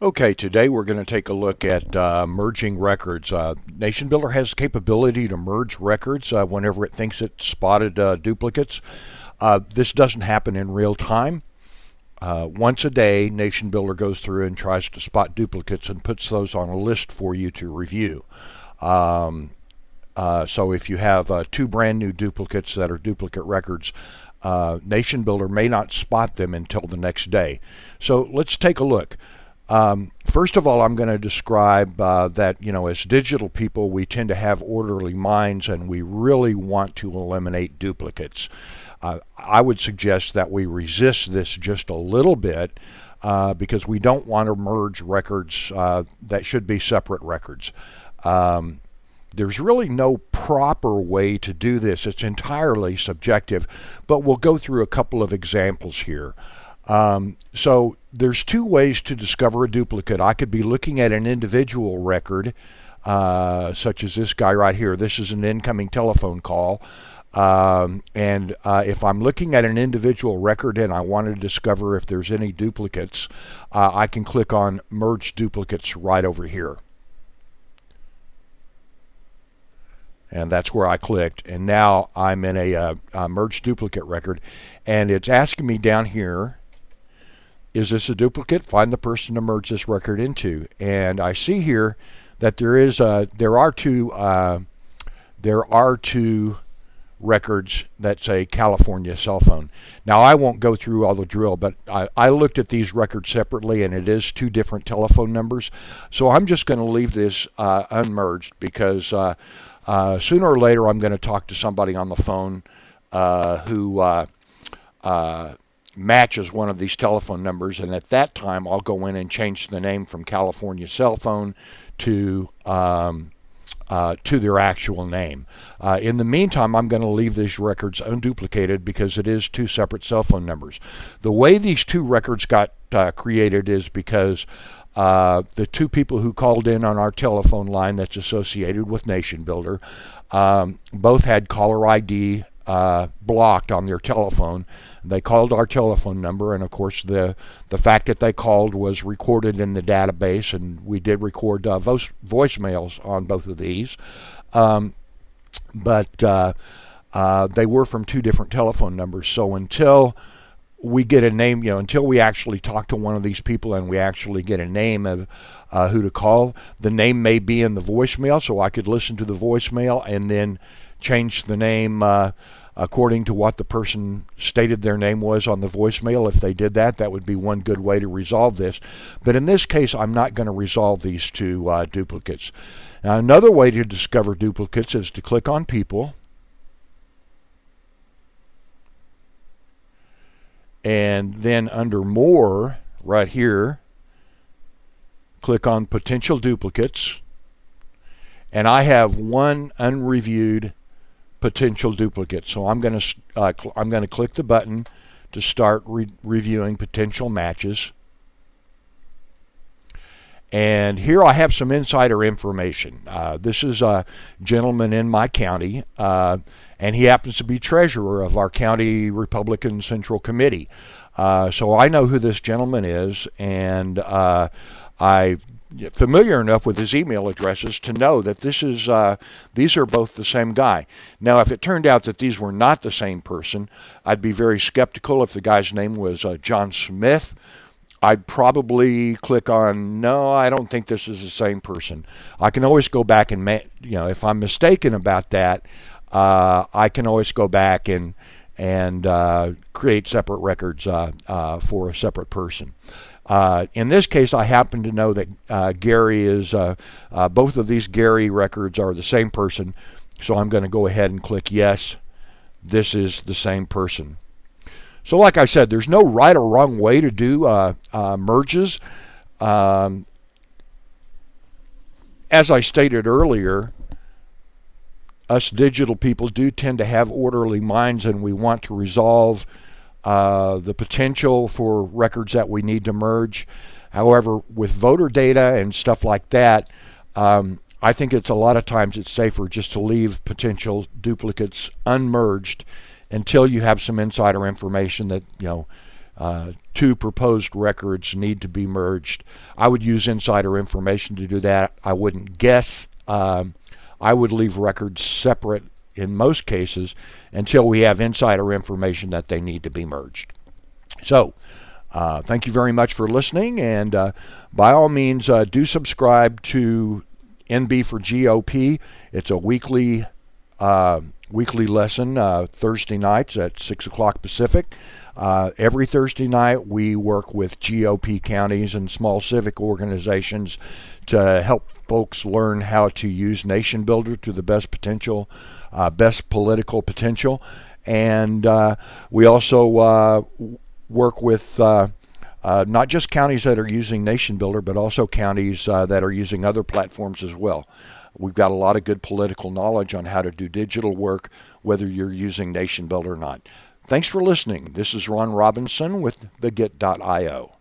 Okay, today we're going to take a look at merging records. Nationbuilder has the capability to merge records whenever it thinks it spotted duplicates. This doesn't happen in real time. Once a day, Nationbuilder goes through and tries to spot duplicates and puts those on a list for you to review. Um, so if you have two brand new duplicates that are duplicate records, Nationbuilder may not spot them until the next day. So let's take a look. First of all, I'm going to describe that, as digital people, we tend to have orderly minds and we really want to eliminate duplicates. I would suggest that we resist this just a little bit because we don't want to merge records that should be separate records. There's really no proper way to do this. It's entirely subjective, but we'll go through a couple of examples here. So there's two ways to discover a duplicate. I could be looking at an individual record, such as this guy right here. This is an incoming telephone call. If I'm looking at an individual record and I want to discover if there's any duplicates, I can click on Merge Duplicates right over here. And that's where I clicked. And now I'm in a Merge Duplicate record. And it's asking me down here, is this a duplicate? Find the person to merge this record into. And I see here that there are two records that say California cell phone. Now I won't go through all the drill, but I looked at these records separately, and it is two different telephone numbers. So I'm just going to leave this unmerged because sooner or later I'm going to talk to somebody on the phone who matches one of these telephone numbers, and at that time I'll go in and change the name from California cell phone to their actual name. In the meantime, I'm going to leave these records unduplicated because it is two separate cell phone numbers. The way these two records got created is because the two people who called in on our telephone line that's associated with Nationbuilder both had caller ID blocked on their telephone. They called our telephone number, and of course the fact that they called was recorded in the database, and we did record voicemails on both of these. But they were from two different telephone numbers. So until we get a name, until we actually talk to one of these people and we actually get a name of who to call, the name may be in the voicemail, so I could listen to the voicemail and then change the name according to what the person stated their name was on the voicemail. If they did that, that would be one good way to resolve this. But in this case, I'm not going to resolve these two duplicates. Now, another way to discover duplicates is to click on People, and then under More, right here, click on Potential Duplicates, and I have one unreviewed potential duplicate. So I'm going to click the button to start reviewing potential matches. And here I have some insider information. This is a gentleman in my county, and he happens to be treasurer of our county Republican Central Committee. So I know who this gentleman is, and I'm familiar enough with his email addresses to know that these are both the same guy. Now, if it turned out that these were not the same person, I'd be very skeptical. If the guy's name was John Smith, I'd probably click on, no, I don't think this is the same person. I can always go back and, if I'm mistaken about that, I can always go back and create separate records for a separate person. In this case, I happen to know that Gary is, both of these Gary records are the same person, so I'm going to go ahead and click yes, this is the same person. So like I said, there's no right or wrong way to do merges. As I stated earlier, us digital people do tend to have orderly minds, and we want to resolve the potential for records that we need to merge. However, with voter data and stuff like that, I think a lot of times it's safer just to leave potential duplicates unmerged until you have some insider information that two proposed records need to be merged. I would use insider information to do that. I wouldn't guess. I would leave records separate in most cases until we have insider information that they need to be merged. So, thank you very much for listening, and by all means, do subscribe to NB for GOP. It's a weekly lesson, Thursday nights at 6 o'clock Pacific. Every Thursday night, we work with GOP counties and small civic organizations to help folks learn how to use Nationbuilder to the best potential, best political potential. And we also work with not just counties that are using Nationbuilder, but also counties that are using other platforms as well. We've got a lot of good political knowledge on how to do digital work, whether you're using Nationbuilder or not. Thanks for listening. This is Ron Robinson with thegit.io.